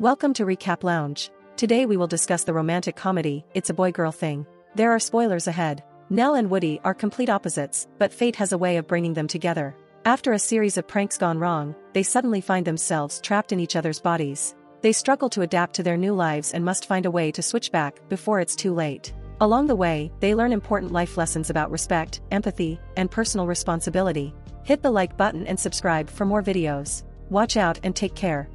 Welcome to Recap Lounge. Today we will discuss the romantic comedy, It's a Boy-Girl Thing. There are spoilers ahead. Nell and Woody are complete opposites, but fate has a way of bringing them together. After a series of pranks gone wrong, they suddenly find themselves trapped in each other's bodies. They struggle to adapt to their new lives and must find a way to switch back before it's too late. Along the way, they learn important life lessons about respect, empathy, and personal responsibility. Hit the like button and subscribe for more videos. Watch out and take care.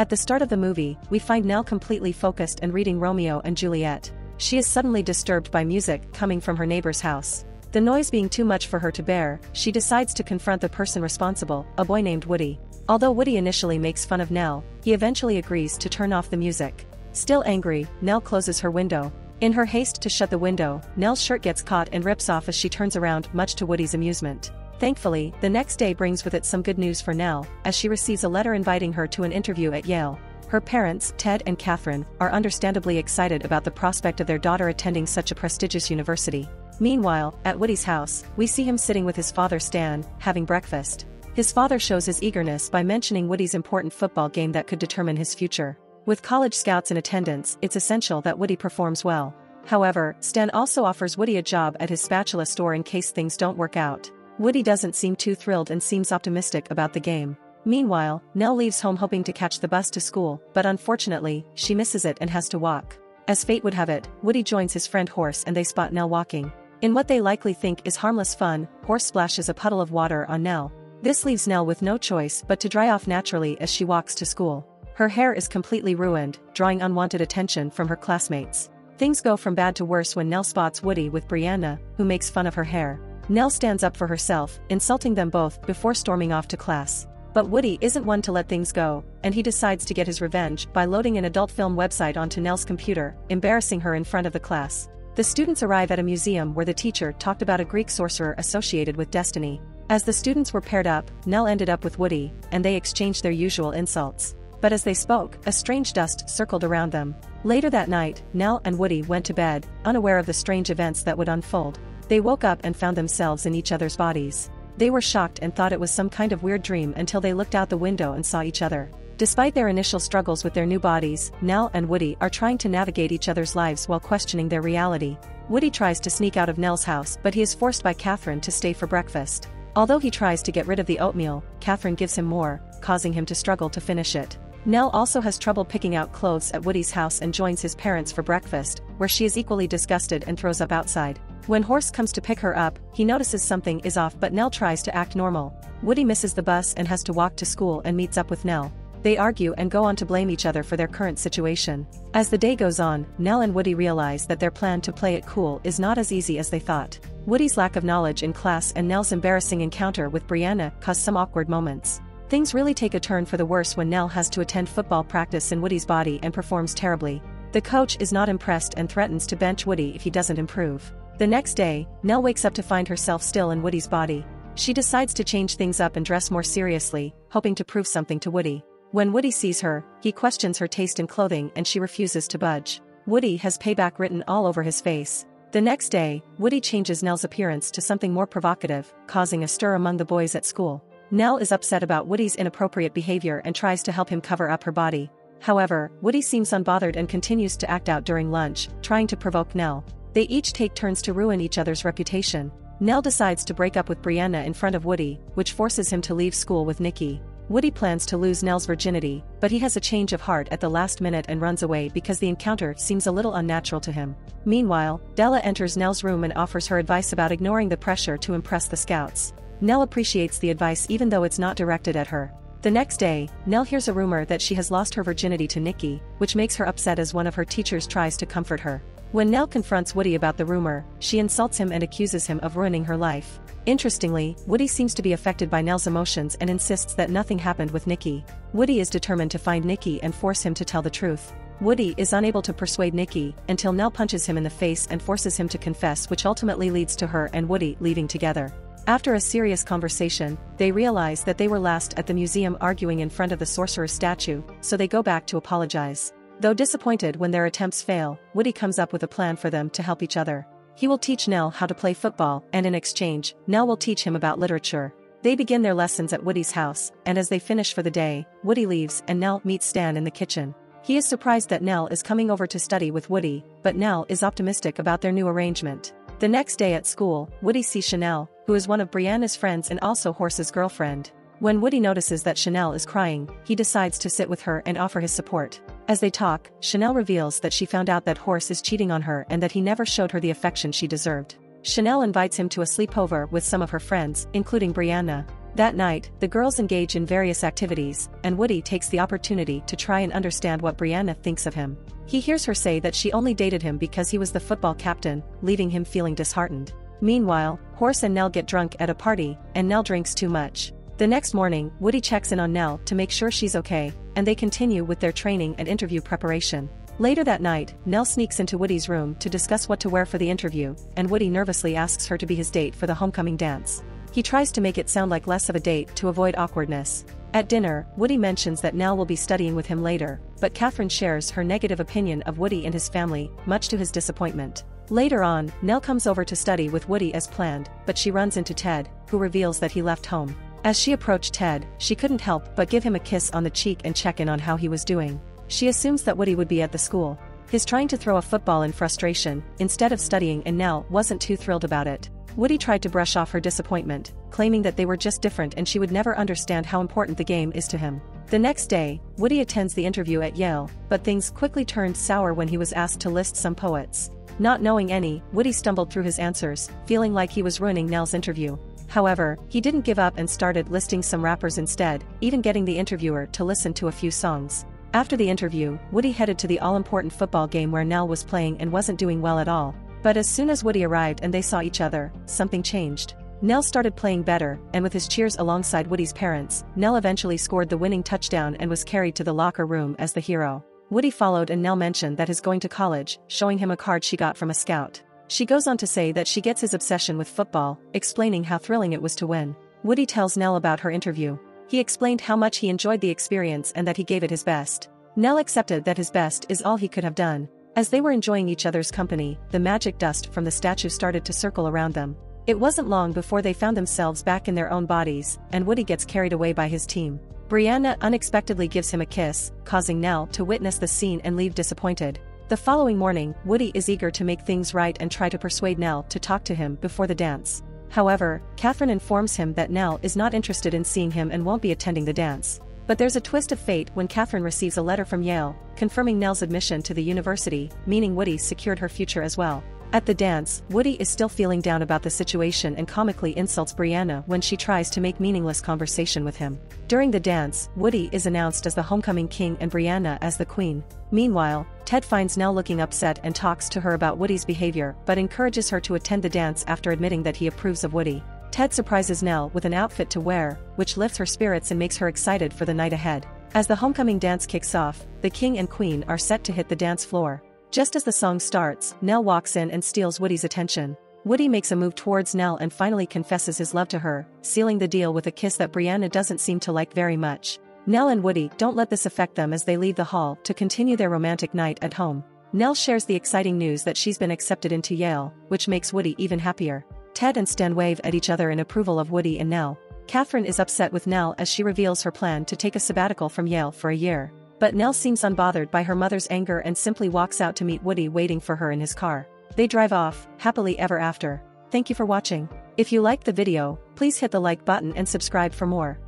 At the start of the movie, we find Nell completely focused and reading Romeo and Juliet. She is suddenly disturbed by music coming from her neighbor's house. The noise being too much for her to bear, she decides to confront the person responsible, a boy named Woody. Although Woody initially makes fun of Nell, he eventually agrees to turn off the music. Still angry, Nell closes her window. In her haste to shut the window, Nell's shirt gets caught and rips off as she turns around, much to Woody's amusement. Thankfully, the next day brings with it some good news for Nell, as she receives a letter inviting her to an interview at Yale. Her parents, Ted and Catherine, are understandably excited about the prospect of their daughter attending such a prestigious university. Meanwhile, at Woody's house, we see him sitting with his father Stan, having breakfast. His father shows his eagerness by mentioning Woody's important football game that could determine his future. With college scouts in attendance, it's essential that Woody performs well. However, Stan also offers Woody a job at his spatula store in case things don't work out. Woody doesn't seem too thrilled and seems optimistic about the game. Meanwhile, Nell leaves home hoping to catch the bus to school, but unfortunately, she misses it and has to walk. As fate would have it, Woody joins his friend Horse and they spot Nell walking. In what they likely think is harmless fun, Horse splashes a puddle of water on Nell. This leaves Nell with no choice but to dry off naturally as she walks to school. Her hair is completely ruined, drawing unwanted attention from her classmates. Things go from bad to worse when Nell spots Woody with Brianna, who makes fun of her hair. Nell stands up for herself, insulting them both before storming off to class. But Woody isn't one to let things go, and he decides to get his revenge by loading an adult film website onto Nell's computer, embarrassing her in front of the class. The students arrive at a museum where the teacher talked about a Greek sorcerer associated with destiny. As the students were paired up, Nell ended up with Woody, and they exchanged their usual insults. But as they spoke, a strange dust circled around them. Later that night, Nell and Woody went to bed, unaware of the strange events that would unfold. They woke up and found themselves in each other's bodies. They were shocked and thought it was some kind of weird dream until they looked out the window and saw each other. Despite their initial struggles with their new bodies, Nell and Woody are trying to navigate each other's lives while questioning their reality. Woody tries to sneak out of Nell's house, but he is forced by Catherine to stay for breakfast. Although he tries to get rid of the oatmeal, Catherine gives him more, causing him to struggle to finish it. Nell also has trouble picking out clothes at Woody's house and joins his parents for breakfast, where she is equally disgusted and throws up outside. When Horse comes to pick her up, he notices something is off but Nell tries to act normal. Woody misses the bus and has to walk to school and meets up with Nell. They argue and go on to blame each other for their current situation. As the day goes on, Nell and Woody realize that their plan to play it cool is not as easy as they thought. Woody's lack of knowledge in class and Nell's embarrassing encounter with Brianna cause some awkward moments. Things really take a turn for the worse when Nell has to attend football practice in Woody's body and performs terribly. The coach is not impressed and threatens to bench Woody if he doesn't improve. The next day, Nell wakes up to find herself still in Woody's body. She decides to change things up and dress more seriously, hoping to prove something to Woody. When Woody sees her, he questions her taste in clothing and she refuses to budge. Woody has payback written all over his face. The next day, Woody changes Nell's appearance to something more provocative, causing a stir among the boys at school. Nell is upset about Woody's inappropriate behavior and tries to help him cover up her body. However, Woody seems unbothered and continues to act out during lunch, trying to provoke Nell. They each take turns to ruin each other's reputation. Nell decides to break up with Brianna in front of Woody, which forces him to leave school with Nikki. Woody plans to lose Nell's virginity, but he has a change of heart at the last minute and runs away because the encounter seems a little unnatural to him. Meanwhile, Della enters Nell's room and offers her advice about ignoring the pressure to impress the scouts. Nell appreciates the advice even though it's not directed at her. The next day, Nell hears a rumor that she has lost her virginity to Nikki, which makes her upset as one of her teachers tries to comfort her. When Nell confronts Woody about the rumor, she insults him and accuses him of ruining her life. Interestingly, Woody seems to be affected by Nell's emotions and insists that nothing happened with Nikki. Woody is determined to find Nikki and force him to tell the truth. Woody is unable to persuade Nikki until Nell punches him in the face and forces him to confess, which ultimately leads to her and Woody leaving together. After a serious conversation, they realize that they were last at the museum arguing in front of the sorcerer's statue, so they go back to apologize. Though disappointed when their attempts fail, Woody comes up with a plan for them to help each other. He will teach Nell how to play football, and in exchange, Nell will teach him about literature. They begin their lessons at Woody's house, and as they finish for the day, Woody leaves and Nell meets Stan in the kitchen. He is surprised that Nell is coming over to study with Woody, but Nell is optimistic about their new arrangement. The next day at school, Woody sees Chanel, who is one of Brianna's friends and also Horse's girlfriend. When Woody notices that Chanel is crying, he decides to sit with her and offer his support. As they talk, Chanel reveals that she found out that Horse is cheating on her and that he never showed her the affection she deserved. Chanel invites him to a sleepover with some of her friends, including Brianna. That night, the girls engage in various activities, and Woody takes the opportunity to try and understand what Brianna thinks of him. He hears her say that she only dated him because he was the football captain, leaving him feeling disheartened. Meanwhile, Horse and Nell get drunk at a party, and Nell drinks too much. The next morning, Woody checks in on Nell to make sure she's okay, and they continue with their training and interview preparation. Later that night, Nell sneaks into Woody's room to discuss what to wear for the interview, and Woody nervously asks her to be his date for the homecoming dance. He tries to make it sound like less of a date to avoid awkwardness. At dinner, Woody mentions that Nell will be studying with him later, but Catherine shares her negative opinion of Woody and his family, much to his disappointment. Later on, Nell comes over to study with Woody as planned, but she runs into Ted, who reveals that he left home. As she approached Ted, she couldn't help but give him a kiss on the cheek and check in on how he was doing. She assumes that Woody would be at the school. He's trying to throw a football in frustration, instead of studying, and Nell wasn't too thrilled about it. Woody tried to brush off her disappointment, claiming that they were just different and she would never understand how important the game is to him. The next day, Woody attends the interview at Yale, but things quickly turned sour when he was asked to list some poets. Not knowing any, Woody stumbled through his answers, feeling like he was ruining Nell's interview. However, he didn't give up and started listing some rappers instead, even getting the interviewer to listen to a few songs. After the interview, Woody headed to the all-important football game where Nell was playing and wasn't doing well at all. But as soon as Woody arrived and they saw each other, something changed. Nell started playing better, and with his cheers alongside Woody's parents, Nell eventually scored the winning touchdown and was carried to the locker room as the hero. Woody followed and Nell mentioned that he's going to college, showing him a card she got from a scout. She goes on to say that she gets his obsession with football, explaining how thrilling it was to win. Woody tells Nell about her interview. He explained how much he enjoyed the experience and that he gave it his best. Nell accepted that his best is all he could have done. As they were enjoying each other's company, the magic dust from the statue started to circle around them. It wasn't long before they found themselves back in their own bodies, and Woody gets carried away by his team. Brianna unexpectedly gives him a kiss, causing Nell to witness the scene and leave disappointed. The following morning, Woody is eager to make things right and try to persuade Nell to talk to him before the dance. However, Catherine informs him that Nell is not interested in seeing him and won't be attending the dance. But there's a twist of fate when Catherine receives a letter from Yale, confirming Nell's admission to the university, meaning Woody secured her future as well. At the dance, Woody is still feeling down about the situation and comically insults Brianna when she tries to make meaningless conversation with him. During the dance, Woody is announced as the homecoming king and Brianna as the queen. Meanwhile, Ted finds Nell looking upset and talks to her about Woody's behavior but encourages her to attend the dance after admitting that he approves of Woody. Ted surprises Nell with an outfit to wear, which lifts her spirits and makes her excited for the night ahead. As the homecoming dance kicks off, the king and queen are set to hit the dance floor. Just as the song starts, Nell walks in and steals Woody's attention. Woody makes a move towards Nell and finally confesses his love to her, sealing the deal with a kiss that Brianna doesn't seem to like very much. Nell and Woody don't let this affect them as they leave the hall to continue their romantic night at home. Nell shares the exciting news that she's been accepted into Yale, which makes Woody even happier. Ted and Stan wave at each other in approval of Woody and Nell. Catherine is upset with Nell as she reveals her plan to take a sabbatical from Yale for a year. But Nell seems unbothered by her mother's anger and simply walks out to meet Woody waiting for her in his car. They drive off, happily ever after. Thank you for watching. If you liked the video, please hit the like button and subscribe for more.